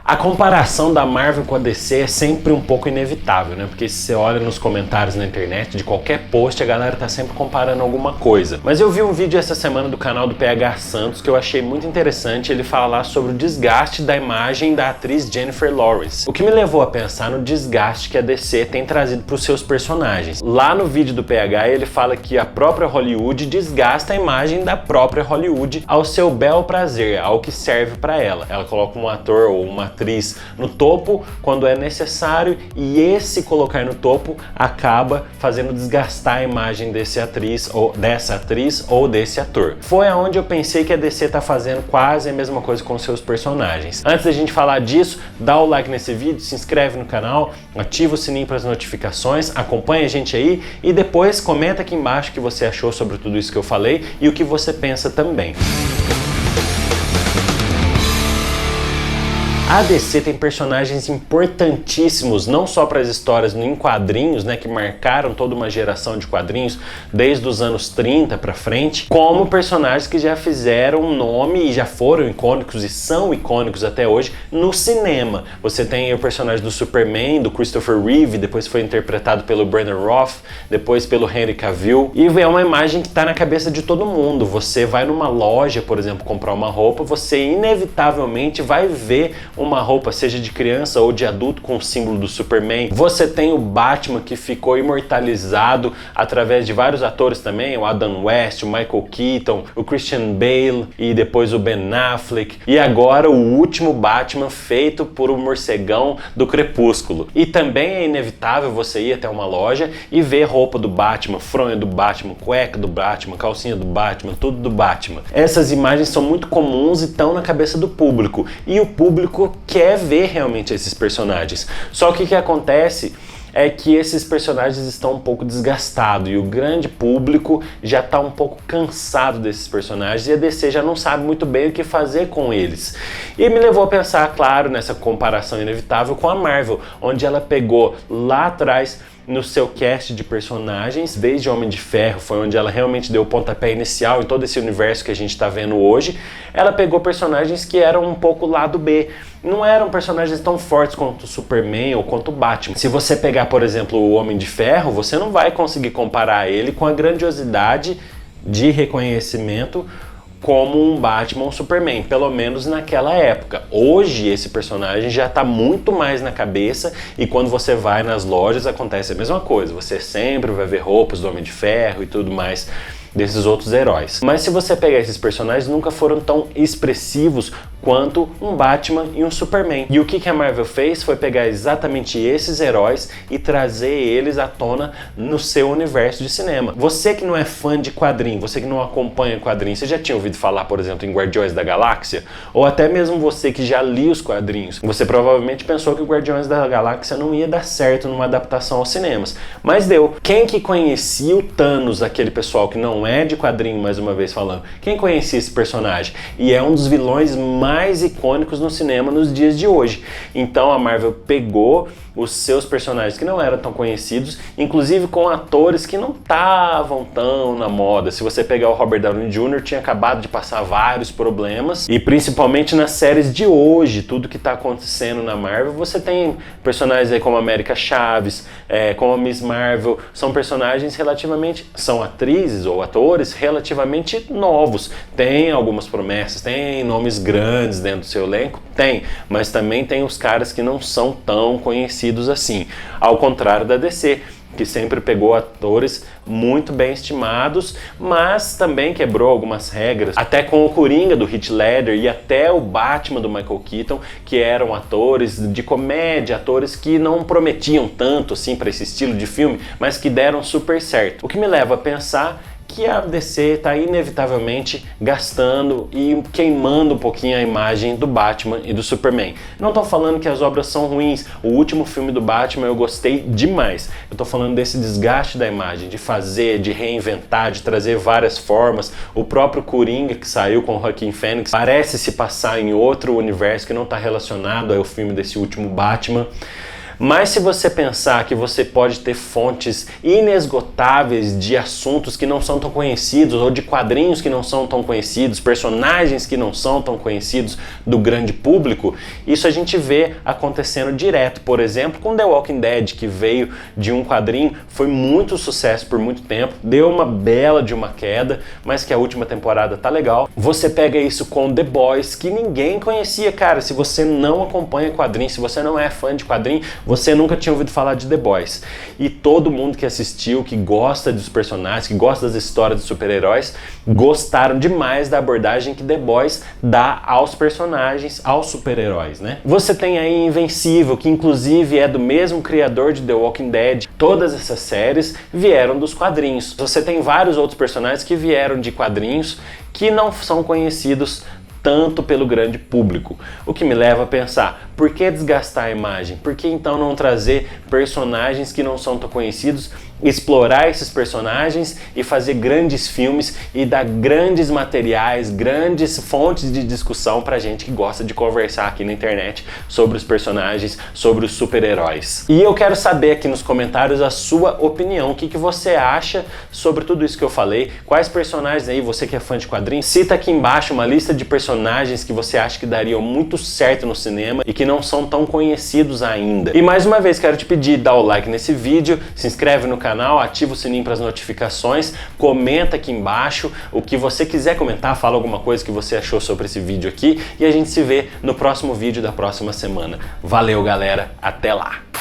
A comparação da Marvel com a DC é sempre um pouco inevitável, né? Porque se você olha nos comentários na internet, de qualquer post, a galera tá sempre comparando alguma coisa. Mas eu vi um vídeo essa semana do canal do PH Santos que eu achei muito interessante, ele falar sobre o desgaste da imagem da atriz Jennifer Lawrence. O que me levou a pensar no desgaste que a DC tem trazido para os seus personagens. Lá no vídeo do PH ele fala que a própria Hollywood desgasta a imagem da própria Hollywood ao seu bel prazer, ao que serve para ela. Ela coloca um ator ou uma atriz no topo quando é necessário e esse colocar no topo acaba fazendo desgastar a imagem dessa atriz ou desse ator. Foi aonde eu pensei que a DC tá fazendo quase a mesma coisa com seus personagens. Antes da gente falar disso, dá o like nesse vídeo, se inscreve no canal, ativa o sininho para as notificações, acompanha a gente aí e depois comenta aqui embaixo o que você achou sobre tudo isso que eu falei e o que você pensa também. A DC tem personagens importantíssimos, não só para as histórias em quadrinhos, né, que marcaram toda uma geração de quadrinhos desde os anos 30 para frente, como personagens que já fizeram um nome e já foram icônicos e são icônicos até hoje no cinema. Você tem o personagem do Superman, do Christopher Reeve, depois foi interpretado pelo Brandon Routh, depois pelo Henry Cavill, e é uma imagem que está na cabeça de todo mundo. Você vai numa loja, por exemplo, comprar uma roupa, você inevitavelmente vai ver uma roupa, seja de criança ou de adulto, com o símbolo do Superman. Você tem o Batman, que ficou imortalizado através de vários atores também, o Adam West, o Michael Keaton, o Christian Bale e depois o Ben Affleck. E agora o último Batman feito por um morcegão do Crepúsculo. E também é inevitável você ir até uma loja e ver roupa do Batman, fronha do Batman, cueca do Batman, calcinha do Batman, tudo do Batman. Essas imagens são muito comuns e estão na cabeça do público. E o público quer ver realmente esses personagens. Só que o que acontece é que esses personagens estão um pouco desgastados e o grande público já está um pouco cansado desses personagens e a DC já não sabe muito bem o que fazer com eles. E me levou a pensar, claro, nessa comparação inevitável com a Marvel, onde ela pegou lá atrás no seu cast de personagens, desde Homem de Ferro, foi onde ela realmente deu o pontapé inicial em todo esse universo que a gente está vendo hoje. Ela pegou personagens que eram um pouco lado B, não eram personagens tão fortes quanto o Superman ou quanto o Batman. Se você pegar, por exemplo, o Homem de Ferro, você não vai conseguir comparar ele com a grandiosidade de reconhecimento como um Batman ou um Superman, pelo menos naquela época. Hoje esse personagem já está muito mais na cabeça e quando você vai nas lojas acontece a mesma coisa. Você sempre vai ver roupas do Homem de Ferro e tudo mais desses outros heróis. Mas se você pegar esses personagens, nunca foram tão expressivos quanto um Batman e um Superman. E o que a Marvel fez foi pegar exatamente esses heróis e trazer eles à tona no seu universo de cinema. Você que não é fã de quadrinho, você que não acompanha quadrinhos, você já tinha ouvido falar, por exemplo, em Guardiões da Galáxia? Ou até mesmo você que já lia os quadrinhos, você provavelmente pensou que o Guardiões da Galáxia não ia dar certo numa adaptação aos cinemas. Mas deu. Quem que conhecia o Thanos, aquele pessoal que não é de quadrinho, mais uma vez falando, quem conhecia esse personagem? E é um dos vilões mais icônicos no cinema nos dias de hoje. Então a Marvel pegou os seus personagens que não eram tão conhecidos, inclusive com atores que não estavam tão na moda. Se você pegar o Robert Downey Jr., tinha acabado de passar vários problemas, e principalmente nas séries de hoje, tudo que está acontecendo na Marvel, você tem personagens aí como a América Chaves, como a Miss Marvel, são personagens relativamente, são atrizes ou atores relativamente novos, tem algumas promessas, tem nomes grandes dentro do seu elenco, tem, mas também tem os caras que não são tão conhecidos assim, ao contrário da DC, que sempre pegou atores muito bem estimados, mas também quebrou algumas regras, até com o Coringa do Heath Ledger e até o Batman do Michael Keaton, que eram atores de comédia, atores que não prometiam tanto assim para esse estilo de filme, mas que deram super certo. O que me leva a pensar que a DC está inevitavelmente gastando e queimando um pouquinho a imagem do Batman e do Superman. Não estou falando que as obras são ruins, o último filme do Batman eu gostei demais. Eu estou falando desse desgaste da imagem, de fazer, de reinventar, de trazer várias formas. O próprio Coringa que saiu com o Joaquin Phoenix parece se passar em outro universo que não está relacionado ao filme desse último Batman. Mas se você pensar que você pode ter fontes inesgotáveis de assuntos que não são tão conhecidos, ou de quadrinhos que não são tão conhecidos, personagens que não são tão conhecidos do grande público, isso a gente vê acontecendo direto. Por exemplo, com The Walking Dead, que veio de um quadrinho, foi muito sucesso por muito tempo, deu uma bela de uma queda, mas que a última temporada tá legal. Você pega isso com The Boys, que ninguém conhecia, cara. Se você não acompanha quadrinho, se você não é fã de quadrinho, você nunca tinha ouvido falar de The Boys. E todo mundo que assistiu, que gosta dos personagens, que gosta das histórias dos super-heróis, gostaram demais da abordagem que The Boys dá aos personagens, aos super-heróis, né? Você tem aí Invencível, que inclusive é do mesmo criador de The Walking Dead. Todas essas séries vieram dos quadrinhos. Você tem vários outros personagens que vieram de quadrinhos que não são conhecidos tanto pelo grande público. O que me leva a pensar, por que desgastar a imagem? Por que então não trazer personagens que não são tão conhecidos, explorar esses personagens e fazer grandes filmes e dar grandes materiais, grandes fontes de discussão pra gente que gosta de conversar aqui na internet sobre os personagens, sobre os super-heróis. E eu quero saber aqui nos comentários a sua opinião, o que você acha sobre tudo isso que eu falei, quais personagens aí, você que é fã de quadrinhos, cita aqui embaixo uma lista de personagens que você acha que dariam muito certo no cinema e que não são tão conhecidos ainda. E mais uma vez quero te pedir, dá o like nesse vídeo, se inscreve no canal, ativa o sininho para as notificações, comenta aqui embaixo o que você quiser comentar, fala alguma coisa que você achou sobre esse vídeo aqui e a gente se vê no próximo vídeo da próxima semana. Valeu, galera, até lá!